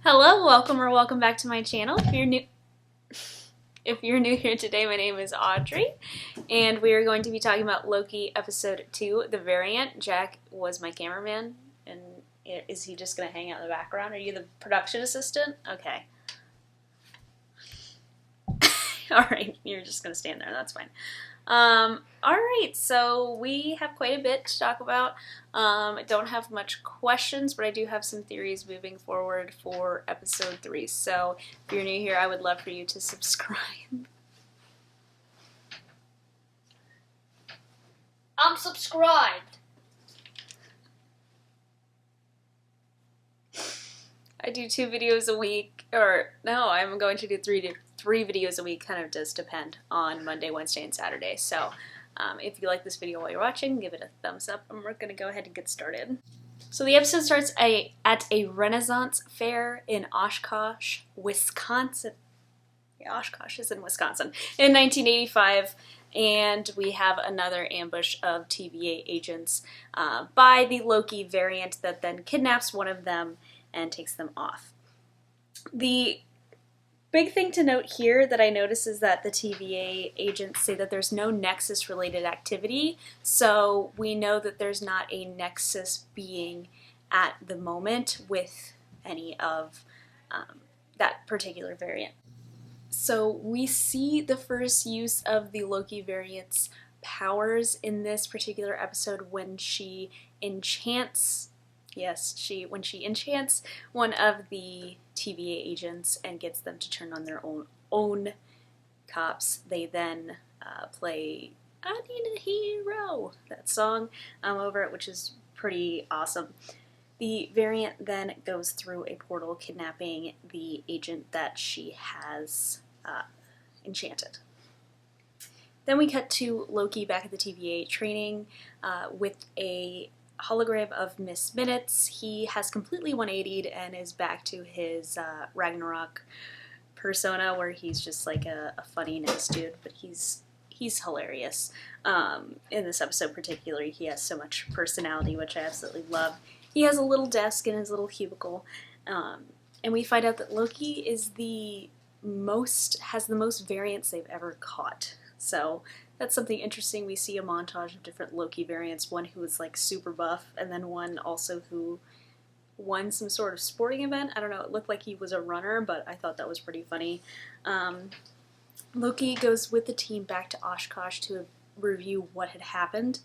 Hello, welcome back to my channel. If you're new here today, my name is Audrey, and we are going to be talking about Loki episode 2, The Variant. Jack was my cameraman, and is he just going to hang out in the background? Are you the production assistant? Okay. Alright, you're just going to stand there, that's fine. Alright, so we have quite a bit to talk about. I don't have much questions, but I do have some theories moving forward for episode 3. So if you're new here, I would love for you to subscribe. I'm subscribed. I do 2 videos a week, or no, I'm going to do 3 videos a week, kind of does depend on Monday, Wednesday, and Saturday. So if you like this video while you're watching, give it a thumbs up, and we're going to go ahead and get started. So the episode starts at a Renaissance fair in Oshkosh, Wisconsin. Yeah, Oshkosh is in Wisconsin. In 1985, and we have another ambush of TVA agents by the Loki variant that then kidnaps one of them and takes them off. The big thing to note here that I notice is that the TVA agents say that there's no Nexus related activity, so we know that there's not a Nexus being at the moment with any of that particular variant. So we see the first use of the Loki variant's powers in this particular episode when she enchants when she enchants one of the TVA agents and gets them to turn on their own cops. They then play "I Need a Hero," that song over it, which is pretty awesome. The variant then goes through a portal, kidnapping the agent that she has enchanted. Then we cut to Loki back at the TVA training with a hologram of Miss Minutes. He has completely 180'd and is back to his Ragnarok persona, where he's just like a funny, nice dude, but he's hilarious. In this episode particularly, he has so much personality, which I absolutely love. He has a little desk in his little cubicle, and we find out that Loki has the most variants they've ever caught. So that's something interesting. We see a montage of different Loki variants, one who is like super buff, and then one also who won some sort of sporting event. I don't know, it looked like he was a runner, but I thought that was pretty funny. Loki goes with the team back to Oshkosh to review what had happened,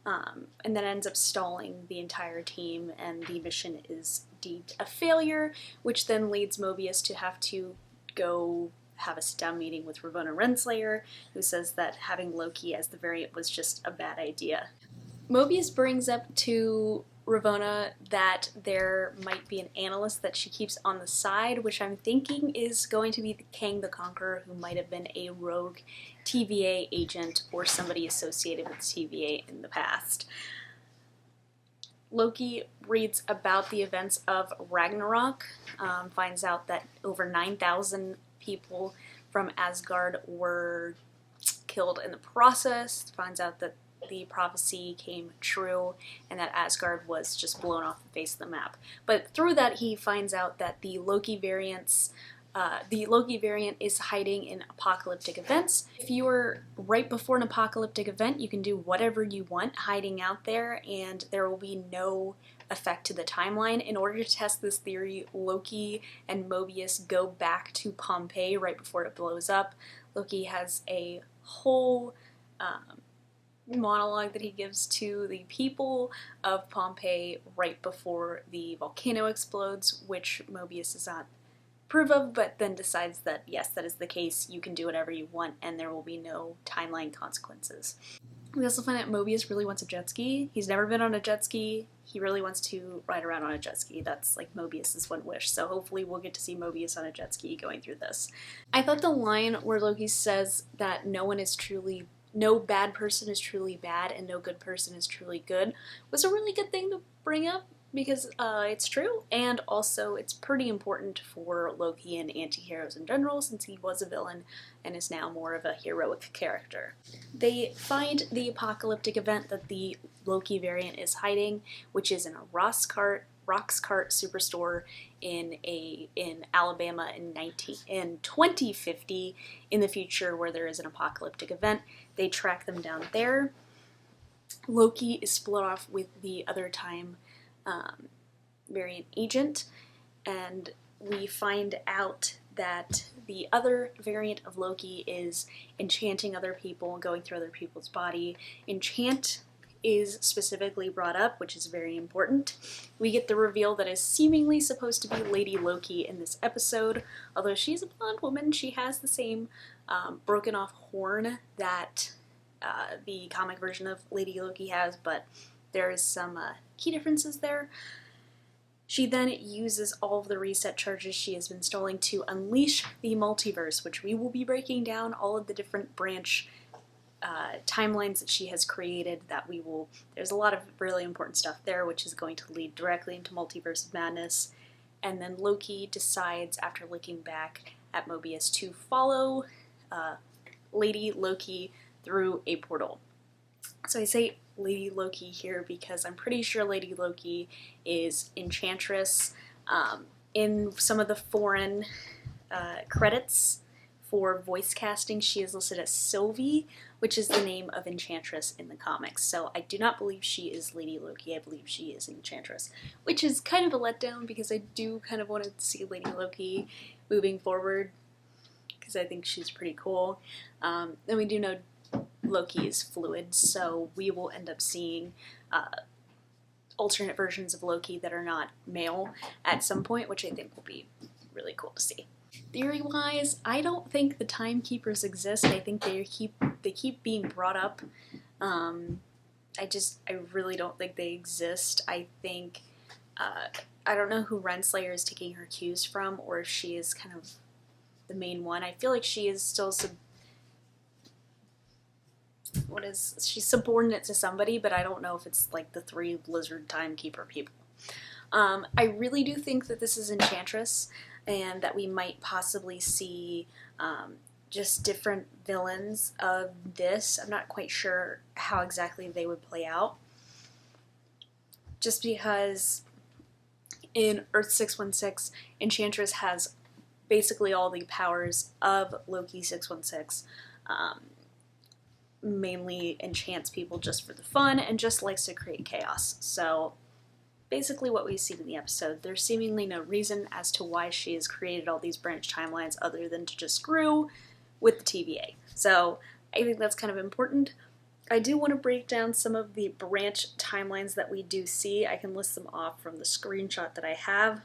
and then ends up stalling the entire team, and the mission is deemed a failure, which then leads Mobius to have to go have a sit-down meeting with Ravonna Renslayer, who says that having Loki as the variant was just a bad idea. Mobius brings up to Ravonna that there might be an analyst that she keeps on the side, which I'm thinking is going to be Kang the Conqueror, who might have been a rogue TVA agent or somebody associated with TVA in the past. Loki reads about the events of Ragnarok, finds out that over 9,000 people from Asgard were killed in the process, finds out that the prophecy came true and that Asgard was just blown off the face of the map. But through that, he finds out that the Loki variant is hiding in apocalyptic events. If you are right before an apocalyptic event, you can do whatever you want hiding out there, and there will be no effect to the timeline. In order to test this theory, Loki and Mobius go back to Pompeii right before it blows up. Loki has a whole monologue that he gives to the people of Pompeii right before the volcano explodes, which Mobius does not approve of, but then decides that yes, that is the case, you can do whatever you want and there will be no timeline consequences. We also find out Mobius really wants a jet ski. He's never been on a jet ski. He really wants to ride around on a jet ski. That's like Mobius's one wish. So hopefully we'll get to see Mobius on a jet ski going through this. I thought the line where Loki says that no bad person is truly bad and no good person is truly good was a really good thing to bring up, because it's true, and also it's pretty important for Loki and anti-heroes in general, since he was a villain and is now more of a heroic character. They find the apocalyptic event that the Loki variant is hiding, which is in a Ross cart Roxcart Superstore in Alabama in 2050, in the future where there is an apocalyptic event. They track them down there. Loki is split off with the other time variant agent, and we find out that the other variant of Loki is enchanting other people and going through other people's body. Enchant is specifically brought up, which is very important. We get the reveal that is seemingly supposed to be Lady Loki in this episode. Although she's a blonde woman, she has the same broken off horn that the comic version of Lady Loki has, but there is some key differences there. She then uses all of the reset charges she has been stalling to unleash the multiverse, which we will be breaking down all of the different branch timelines that she has created. There's a lot of really important stuff there, which is going to lead directly into Multiverse of Madness. And then Loki decides, after looking back at Mobius, to follow Lady Loki through a portal. So I say Lady Loki here because I'm pretty sure Lady Loki is Enchantress. In some of the foreign credits for voice casting, she is listed as Sylvie, which is the name of Enchantress in the comics. So I do not believe she is Lady Loki. I believe she is Enchantress, which is kind of a letdown because I do kind of want to see Lady Loki moving forward because I think she's pretty cool. And we do know Loki is fluid, so we will end up seeing alternate versions of Loki that are not male at some point, which I think will be really cool to see. Theory-wise, I don't think the Timekeepers exist. I think they keep being brought up. I really don't think they exist. I think I don't know who Renslayer is taking her cues from, or if she is kind of the main one. I feel like she is still she's subordinate to somebody, but I don't know if it's like the three lizard timekeeper people. I really do think that this is Enchantress, and that we might possibly see just different villains of this. I'm not quite sure how exactly they would play out. Just because in Earth 616, Enchantress has basically all the powers of Loki 616. Mainly enchants people just for the fun and just likes to create chaos. So basically what we see in the episode, there's seemingly no reason as to why she has created all these branch timelines other than to just screw with the TVA. So I think that's kind of important. I do want to break down some of the branch timelines that we do see. I can list them off from the screenshot that I have.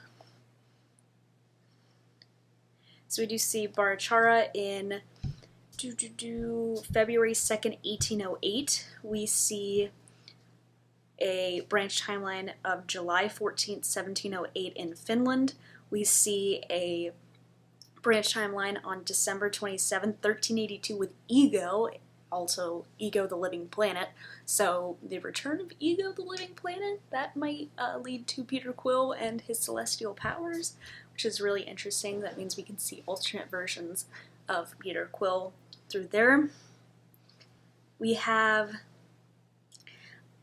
So we do see Barachara in February 2nd, 1808. We see a branch timeline of July 14th, 1708 in Finland. We see a branch timeline on December 27th, 1382 with Ego, also Ego the Living Planet. So the return of Ego the Living Planet, that might lead to Peter Quill and his celestial powers, which is really interesting. That means we can see alternate versions of Peter Quill through there. We have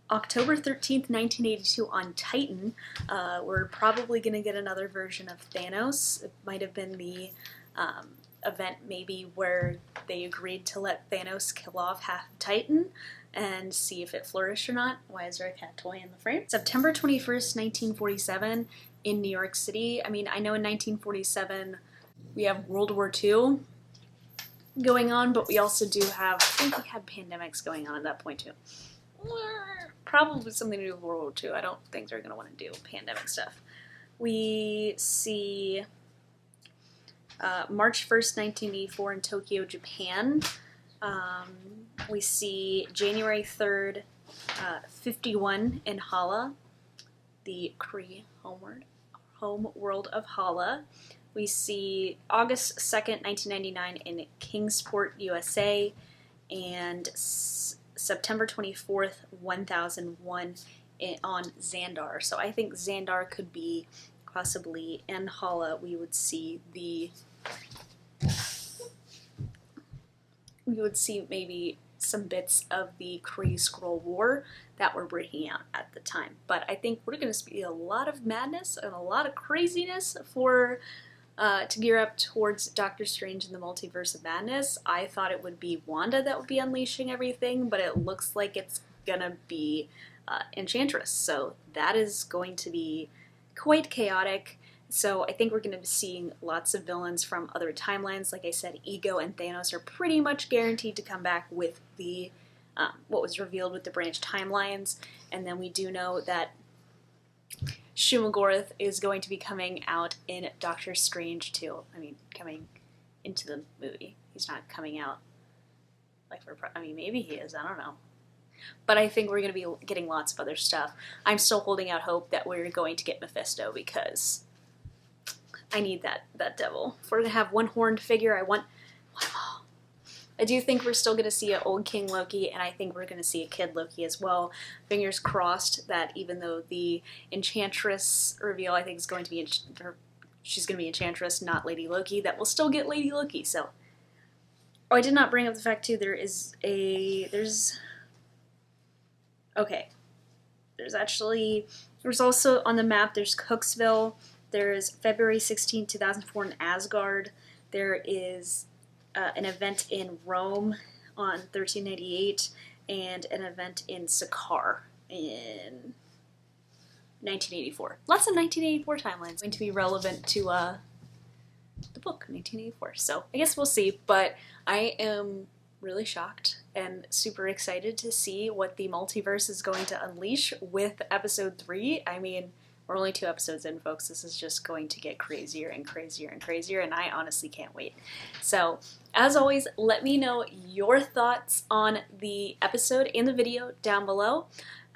October 13th, 1982 on Titan. We're probably going to get another version of Thanos. It might have been the event maybe where they agreed to let Thanos kill off half of Titan and see if it flourished or not. Why is there a cat toy in the frame? September 21st, 1947 in New York City. I mean, I know in 1947 we have World War II going on, but we also do have, I think we had pandemics going on at that point too. Probably something to do with World War II. I don't think they're going to want to do pandemic stuff. We see March 1st, 1984 in Tokyo, Japan. We see January 3rd, 51 in Hala, the Kree home world of Hala. We see August 2nd, 1999 in Kingsport, USA, and September 24th, 1001 on Xandar. So I think Xandar could be possibly in Hala. We would see maybe some bits of the Kree Skrull War that were breaking out at the time. But I think we're going to see a lot of madness and a lot of craziness for to gear up towards Doctor Strange in the Multiverse of Madness. I thought it would be Wanda that would be unleashing everything, but it looks like it's gonna be Enchantress. So that is going to be quite chaotic. So I think we're going to be seeing lots of villains from other timelines. Like I said, Ego and Thanos are pretty much guaranteed to come back with the what was revealed with the branch timelines. And then we do know that Shumagorath is going to be coming out in Doctor Strange 2. I mean, coming into the movie. He's not coming out like maybe he is. I don't know. But I think we're going to be getting lots of other stuff. I'm still holding out hope that we're going to get Mephisto because I need that devil. If we're going to have one horned figure, I want one of all. I do think we're still going to see an old King Loki, and I think we're going to see a Kid Loki as well. Fingers crossed that even though the Enchantress reveal, I think, is going to be, she's going to be Enchantress, not Lady Loki, that we'll still get Lady Loki. So, oh, I did not bring up the fact, too, there's also on the map, there's Cooksville, there's February 16, 2004 in Asgard, there is an event in Rome on 1388, and an event in Sakaar in 1984. Lots of 1984 timelines going to be relevant to the book, 1984. So I guess we'll see, but I am really shocked and super excited to see what the multiverse is going to unleash with episode 3. I mean, we're only 2 episodes in, folks. This is just going to get crazier and crazier and crazier, and I honestly can't wait. So, as always, let me know your thoughts on the episode and the video down below.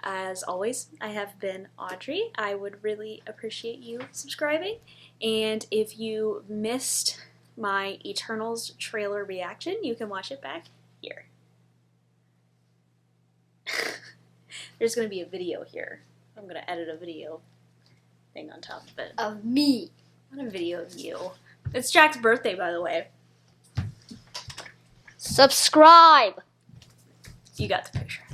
As always, I have been Audrey. I would really appreciate you subscribing, and if you missed my Eternals trailer reaction, you can watch it back here. There's going to be a video here. I'm going to edit a video thing on top of it. Of me. Not a video of you. It's Jack's birthday, by the way. Subscribe. You got the picture.